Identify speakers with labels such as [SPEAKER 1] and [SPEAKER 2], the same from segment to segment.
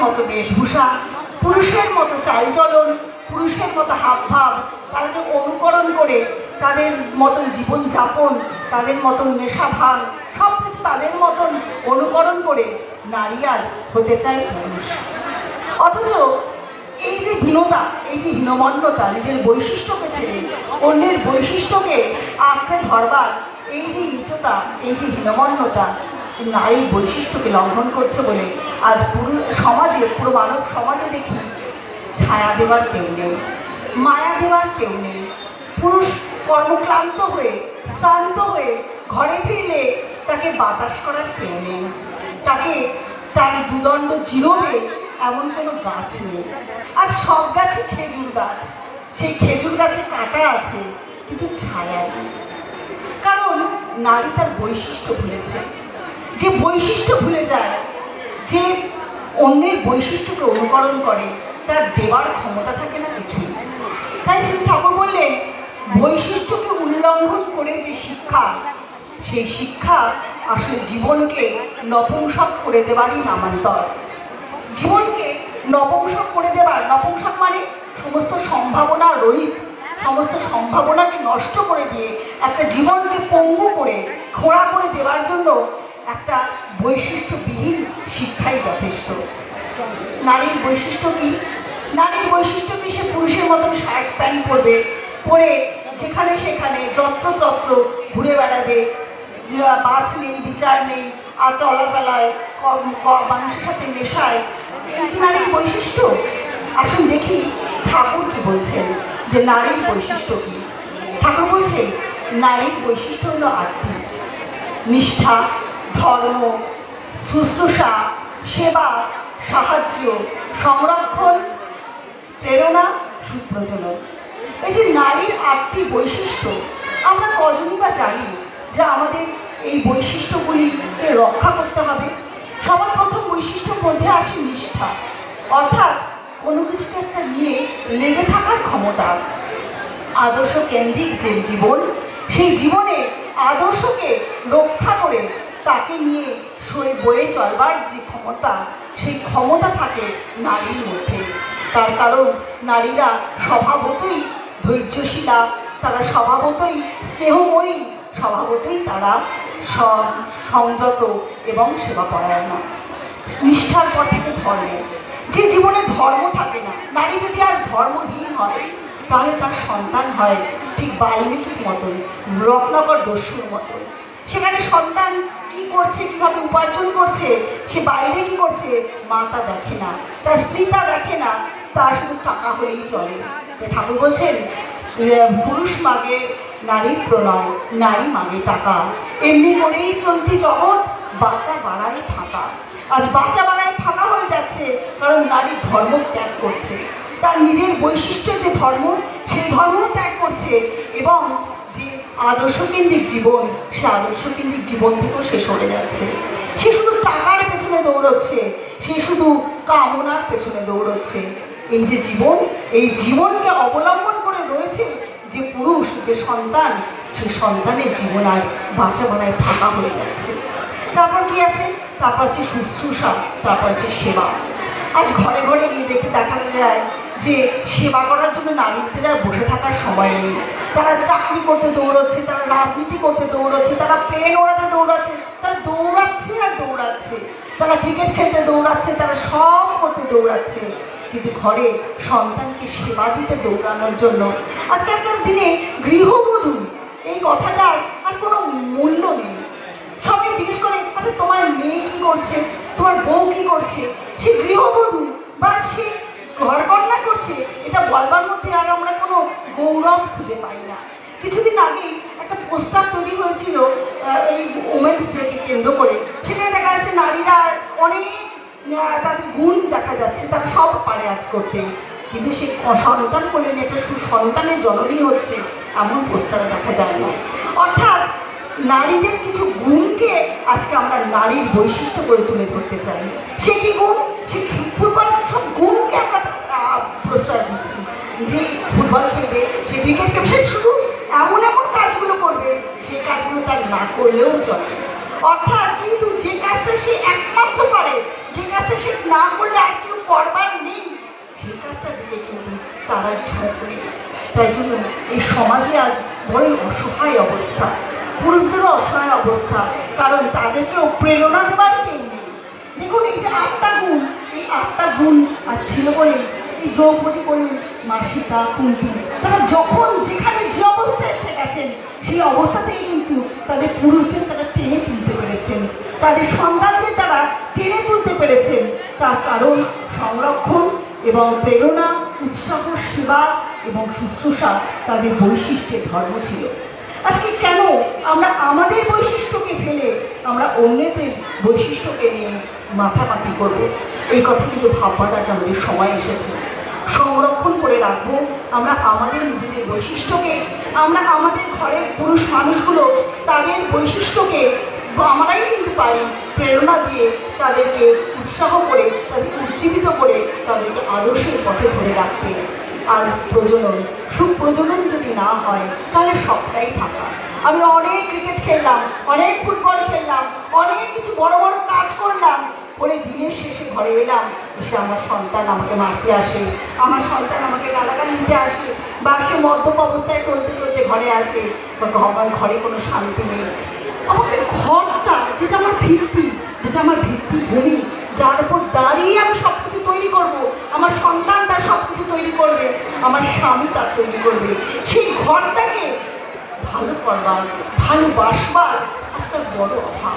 [SPEAKER 1] মতো বেশভূষা, পুরুষের মতো চালচলন, পুরুষের মতো হাবভাব, তারা যে অনুকরণ করে তাদের মতন জীবনযাপন, তাদের মতন নেশা ভাঙ, সব কিছু তাদের মতন অনুকরণ করে নারী আজ হতে চায় পুরুষ। অথচ এই যে হীনতা, এই যে হীনমন্যতা, নিজের বৈশিষ্ট্যকে ছেড়ে অন্যের বৈশিষ্ট্যকে আঁকড়ে ধরবার এই যে নিচতা, এই যে হীনমন্যতা নারীর বৈশিষ্ট্যকে লঙ্ঘন করছে বলে আজ পুরো সমাজে, পুরো মানব সমাজে দেখি ছায়া দেওয়ার কেউ নেই, মায়া দেওয়ার কেউ নেই। পুরুষ কর্মক্লান্ত হয়ে, শ্রান্ত হয়ে ঘরে ফিরলে তাকে বাতাস করার কেউ নেই, তাকে তার দুদণ্ড জিরোবে এমন কোনো গাছ নেই। আজ সব গাছে খেজুর গাছ, সেই খেজুর গাছে কাঁটা আছে কিন্তু ছায়া নেই। কারণ নারী তার বৈশিষ্ট্য ভুলেছে। যে বৈশিষ্ট্য ভুলে যায়, যে অন্যের বৈশিষ্ট্যকে অনুকরণ করে, তার দেওয়ার ক্ষমতা থাকে না কিছু। তাই শ্রী ঠাকুর বললেন, বৈশিষ্ট্যকে উল্লঙ্ঘন করে যে শিক্ষা, সেই শিক্ষা আসলে জীবনকে নপুংসক করে দেওয়ারই নামান্তর। জীবনকে নপুংসক করে দেওয়ার, নপুংসক মানে সমস্ত সম্ভাবনা রহিত, সমস্ত সম্ভাবনাকে নষ্ট করে দিয়ে একটা জীবনকে পঙ্গু করে, খোঁড়া করে দেওয়ার জন্য একটা বৈশিষ্ট্যবিহীন শিক্ষাই যথেষ্ট। নারীর বৈশিষ্ট্য কি? নারীর বৈশিষ্ট্য কি? সে পুরুষের মতন শার্ট প্যান্ট পরবে, পরে যেখানে সেখানে যত্রতত্র ঘুরে বেড়াবে, বাছ নেই, বিচার নেই, আর চলাফেলায় মানুষের সাথে মেশায়, কি নারীর বৈশিষ্ট্য? আসুন দেখি ঠাকুর কি বলছেন যে নারীর বৈশিষ্ট্য কি। ঠাকুর বলছেন নারীর বৈশিষ্ট্য হলো 8টি: নিষ্ঠা, ধর্ম, শুশ্রূষা, সেবা, সাহায্য, সংরক্ষণ, প্রেরণা, সুপ্রজনন। এই যে নারীর 8টি বৈশিষ্ট্য, আমরা কজনই বা জানি যে আমাদের এই বৈশিষ্ট্যগুলিকে রক্ষা করতে হবে। সবার প্রথম বৈশিষ্ট্যর মধ্যে আসে নিষ্ঠা, অর্থাৎ কোনো কিছুকে একটা নিয়ে লেগে থাকার ক্ষমতা। আদর্শ কেন্দ্রিক যে জীবন, সেই জীবনে আদর্শকে রক্ষা করে তাকে নিয়ে সয়ে বয়ে চলবার যে ক্ষমতা, সেই ক্ষমতা থাকে নারীর মধ্যে। তার কারণ নারীরা স্বভাবতই ধৈর্যশীলা, তারা স্বভাবতই স্নেহময়ী, স্বভাবতই তারা সংযত এবং সেবাপরায়ণা। নিষ্ঠার পর থেকে ধর্ম। যে জীবনে ধর্ম থাকে না, নারী যদি আজ ধর্মহীন হয়, তাহলে তার সন্তান হয় ঠিক বাল্মীকির মতন, রত্নাকর দস্যুর মতন। সেখানে সন্তান কি করছে, কিভাবে উপার্জন করছে, সে বাইরে কি করছে, মা তা দেখে না, তার স্ত্রী তা দেখে না, তার শুধু টাকা হলেই চলে। ঠাকুর বলছেন, পুরুষ মাগে নারীর প্রণয়, নারী মাগে টাকা, এমনি করেই চলতি জগৎ, বাঁচা বাড়ায় ফাঁকা। আজ বাঁচা বাড়ায় ফাঁকা হয়ে যাচ্ছে, কারণ নারী ধর্ম ত্যাগ করছে, তার নিজের বৈশিষ্ট্যের যে ধর্ম, সেই ধর্ম ত্যাগ করছে, এবং যে আদর্শকেন্দ্রিক জীবন, সে আদর্শকেন্দ্রিক জীবন থেকেও সে সরে যাচ্ছে। সে শুধু টাকার পেছনে দৌড়চ্ছে, সে শুধু কামনার পেছনে দৌড়চ্ছে। এই যে জীবন, এই জীবনকে অবলম্বন করে রয়েছে যে পুরুষ, যে সন্তান, সেই সন্তানের জীবন আজ বাঁচা বাড়ায় ফাঁকা হয়ে যাচ্ছে। তারপর কি আছে? তারপর হচ্ছে শুশ্রূষা, তারপর হচ্ছে সেবা। আজ ঘরে ঘরে গিয়ে দেখা যায় যে সেবা করার জন্য নারীদের আর বসে থাকার সময় নেই। তারা চাকরি করতে দৌড়চ্ছে, তারা রাজনীতি করতে দৌড়চ্ছে, তারা প্লেন ওড়াতে দৌড়াচ্ছে, তারা দৌড়াচ্ছে আর দৌড়াচ্ছে, তারা ক্রিকেট খেলতে দৌড়াচ্ছে, তারা সব করতে দৌড়াচ্ছে, কিন্তু ঘরে সন্তানকে সেবা দিতে দৌড়ানোর জন্য আজকালকার দিনে গৃহবধূ এই কথাটার আর কোনো মূল্য নেই। সবাই জিজ্ঞেস করে, আচ্ছা তোমার মেয়ে কি করছে, তোমার বউ কি করছে? সে গৃহবধূ বা সে ঘরকন্যা করছে, এটা বলবার মধ্যে আর আমরা কোনো গৌরব খুঁজে পাই না। কিছুদিন আগেই একটা প্রস্তাব তৈরি হয়েছিল এই ওমেন্স ডেকে কেন্দ্র করে। সেখানে দেখা যাচ্ছে নারীরা অনেক, তাদের গুণ দেখা যাচ্ছে, তারা সব পারে আজ করতে, কিন্তু সে সন্তান করলেন একটা সুসন্তানের জননী হচ্ছে, এমন প্রস্তাব দেখা যায় না। অর্থাৎ নারীদের কিছু গুণকে আজকে আমরা নারীর বৈশিষ্ট্য করে তুলে ধরতে চাই। সে কি গুণ? সে ফুটবল, সব গুণকে আমরা প্রশ্রয় দিচ্ছি, যে ফুটবল খেলবে, সে ক্রিকেট খেলবে, সে শুধু এমন এমন কাজগুলো করবে যে কাজগুলো তার না করলেও চলে। অর্থাৎ কিন্তু যে কাজটা সে একমাত্র পারে, যে কাজটা সে না করলে আর কেউ করবার নেই, সেই কাজটার দিকে কিন্তু তারা ঝোঁক নেই। তাই জন্য এই সমাজে আজ বড়ই অসহায় অবস্থা, পুরুষদেরও অসহায় অবস্থা, কারণ তাদেরকেও প্রেরণা দেবার কেউ নেই। দেখুন এই যে 8টা গুণ, এই 8টা গুণ আর ছিল বলেই এই দ্রৌপদী বলুন, মা সীতা, কুন্তী, তারা যখন যেখানে যে অবস্থায় গেছেন সেই অবস্থা থেকে কিন্তু তাদের পুরুষদের তারা টেনে তুলতে পেরেছেন, তাদের সন্তানদের তারা টেনে তুলতে পেরেছেন। তার কারণ সংরক্ষণ এবং প্রেরণা, উৎসাহ, সেবা এবং শুশ্রূষা তাদের বৈশিষ্ট্যের ধর্ম ছিল। আজকে কেন আমরা আমাদের বৈশিষ্ট্যকে ফেলে আমরা অন্যদের বৈশিষ্ট্যকে নিয়ে মাথাপাতি করবো? এই কথা কিন্তু ভাববার আজ আমাদের সময় এসেছে। সংরক্ষণ করে রাখবো আমরা আমাদের নিজেদের বৈশিষ্ট্যকে, আমরা আমাদের ঘরের পুরুষ মানুষগুলো তাদের বৈশিষ্ট্যকে আমরাই কিন্তু পারি প্রেরণা দিয়ে, তাদেরকে উৎসাহ করে, তাদেরকে উজ্জীবিত করে, তাদেরকে আদর্শের পথে ধরে রাখতে। আর প্রজনন, সুপ্রজনন যদি না হয় তাহলে সবটাই ফাঁকা। আমি অনেক ক্রিকেট খেললাম, অনেক ফুটবল খেললাম, অনেক কিছু বড় বড় কাজ করলাম, করে দিনের শেষে ঘরে এলাম, এসে আমার সন্তান আমাকে মারতে আসে, আমার সন্তান আমাকে গালাগালি দিতে আসে, বা সে মদ্যপ অবস্থায় টলতে টলতে ঘরে আসে, বা আমার ঘরে কোনো শান্তি নেই। আমাদের ঘরটা যেটা আমার ভিত্তি, যেটা আমার ভিত্তিভূমি, যার উপর দাঁড়িয়ে আমি সব কিছু তৈরি করবো, আমার সন্তান তার সব কিছু তৈরি করবে, আমার স্বামী তার তৈরি করবে, সেই ঘরটাকে ভালো করবার, ভালোবাসবার আজকাল বড় অভাব।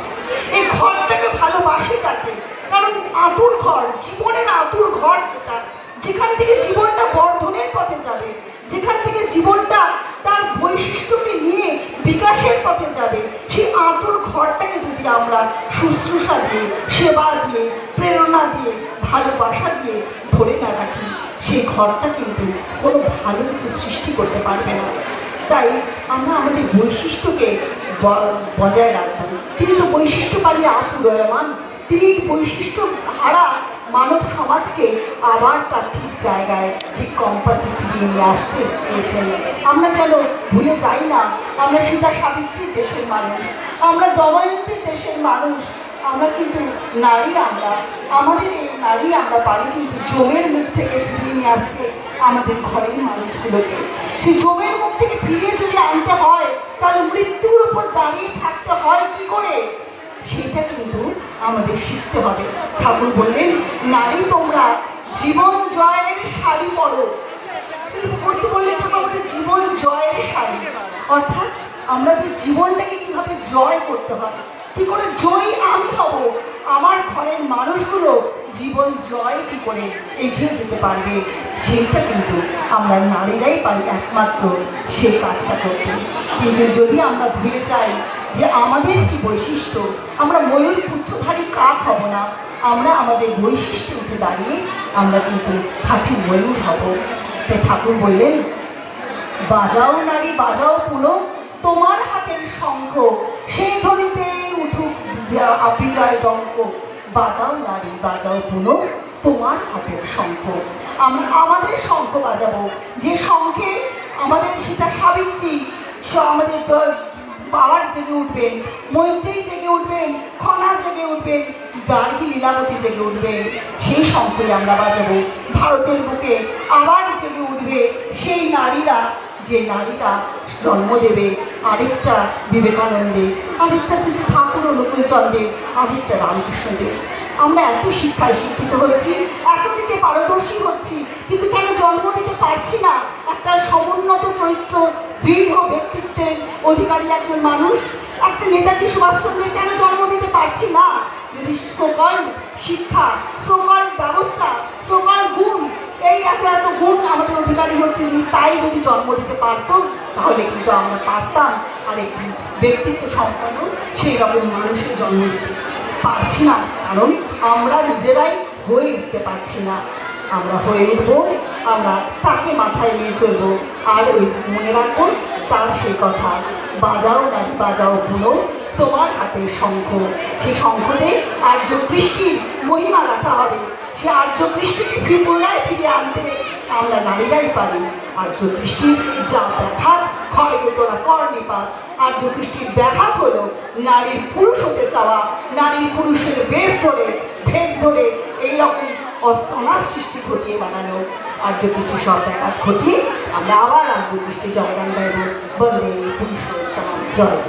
[SPEAKER 1] এই ঘরটাকে ভালোবাসে তাকে, কারণ আতুর ঘর, জীবনের আতুর ঘর, যেটা যেখান থেকে জীবনটা বর্ধনের পথে যাবে, যেখান থেকে জীবনটা তার বৈশিষ্ট্যকে নিয়ে বিকাশের পথে যাবে, সেই আতুর ঘরটাকে যদি আমরা শুশ্রূষা দিয়ে, সেবা দিয়ে, প্রেরণা দিয়ে, ভালোবাসা দিয়ে ধরে না রাখি, সেই ঘরটা কিন্তু কোনো ভালো কিছু সৃষ্টি করতে পারবে না। তাই আমরা আমাদের বৈশিষ্ট্যকে বজায় রাখবো। তিনি তো বৈশিষ্ট্য পালিয়ে আপুদয়মান, তিনি এই বৈশিষ্ট্য হারা মানব সমাজকে আবার তার ঠিক জায়গায়, ঠিক কম্পাসে ফিরিয়ে নিয়ে আসতে চেয়েছেন। আমরা যেন ভুলে যাই না, আমরা সীতা সাবিত্রীর দেশের মানুষ, আমরা দময়ন্তীর দেশের মানুষ, আমরা কিন্তু নারী, আমরা আমাদের এই নারী আমরা পারি কিন্তু জমের মুখ থেকে ফিরিয়ে নিয়ে আসতে আমাদের ঘরের মানুষগুলোকে। সেই জমের মুখ থেকে ফিরিয়ে যদি আনতে হয়, তাহলে মৃত্যুর উপর দাঁড়িয়ে থাকতে হয় কি করে, সেটা কিন্তু আমাদের শিখতে হবে। ঠাকুর বললেন, নারী তোমরা জীবন জয়ের শাড়ি পরো। কিন্তু পড়তে বললেন ঠাকুর আমাদের জীবন জয়ের শাড়ি, অর্থাৎ আমাদের জীবনটাকে কিভাবে জয় করতে হয়, কি করে জয়ী আমি হব, আমার ঘরের মানুষগুলো জীবন জয় কি করে এগিয়ে যেতে পারবে, সেইটা কিন্তু আমরা নারীরাই পারি একমাত্র সেই কাজটা করতে। কিন্তু যদি আমরা ভুলে যাই যে আমাদের কি বৈশিষ্ট্য, আমরা ময়ূর পুচ্ছধারী কাক হব না, আমরা আমাদের বৈশিষ্ট্যে উঠে দাঁড়িয়ে আমরা কিন্তু খাঁটি ময়ূর হব। তাই ঠাকুর বললেন, বাজাও নারী বাজাও পুনঃ তোমার হাতের শঙ্খ, সেই ধ্বনিতে উঠুক বিজয় ডঙ্ক। বাজাও নারী বাজাও পুনঃ তোমার হাতের শঙ্খ। আমরা আমাদের শঙ্খ বাজাবো, যে শঙ্খে আমাদের সীতা সাবিত্রী, আমাদের বাবার জেগে উঠবেন, মৈত্রেয়ী জেগে উঠবেন, খনা জেগে উঠবেন, গার্গী লীলাবতী জেগে উঠবেন, সেই শঙ্খই আমরা বাজাবো। ভারতের বুকে আবার জেগে উঠবে সেই নারীরা, যে নারীরা জন্ম দেবে আরেকটা বিবেকানন্দে, আরেকটা শ্রী শ্রী ঠাকুর অনুকূলচন্দ্রে, আরেকটা রামকৃষ্ণদেব। আমরা এত শিক্ষায় শিক্ষিত হচ্ছি, এত দিকে পারদর্শী হচ্ছি, কিন্তু কেন জন্ম দিতে পারছি না একটা সমুন্নত চরিত্র, দৃঢ় ব্যক্তিত্বের অধিকারী একজন মানুষ, একটা নেতাজি সুভাষচন্দ্রের কেন জন্ম দিতে পারছি না? যদি সকল শিক্ষা, সকল ব্যবস্থা, সকল গুণ, এই এত এত গুণ আমাদের অধিকারী হচ্ছে, তাই যদি জন্ম দিতে পারতো তাহলে কিন্তু আমরা পারতাম আর একটি ব্যক্তিত্ব সম্পন্ন সেই রকম মানুষের জন্ম দিতে পারছি না, কারণ আমরা নিজেরাই হয়ে উঠতে পারছি না। আমরা হয়ে উঠবো, আমরা তাকে মাথায় নিয়ে চলবো। আর ওই মনে রাখবো তার সেই কথা, বাজাও নারী বাজাও পুনঃ তোমার হাতের শঙ্খ। সেই শঙ্খতে আর্য কৃষ্টির মহিমা রাখা হবে, সে আর্য কৃষ্টিকে পুনরায় ফিরিয়ে আনতে আমরা নারীরাই পারি। আর্য কৃষ্টির যা ব্যাঘাত, খড়গে তোরা কর নিপাত। আর্য কৃষ্টির ব্যাঘাত হলো নারীর পুরুষ হতে চাওয়া, নারীর পুরুষের বেশ ধরে ভেদ ধরে এইরকম অনাশ্রয় সৃষ্টি ঘটিয়ে বানানো আর্যকৃষ্টি সব ব্যাঘাত ঘটিয়ে আমরা আবার আর্যকৃষ্টি জয়গান গাইব বন্দে পুরুষোত্তম জয়।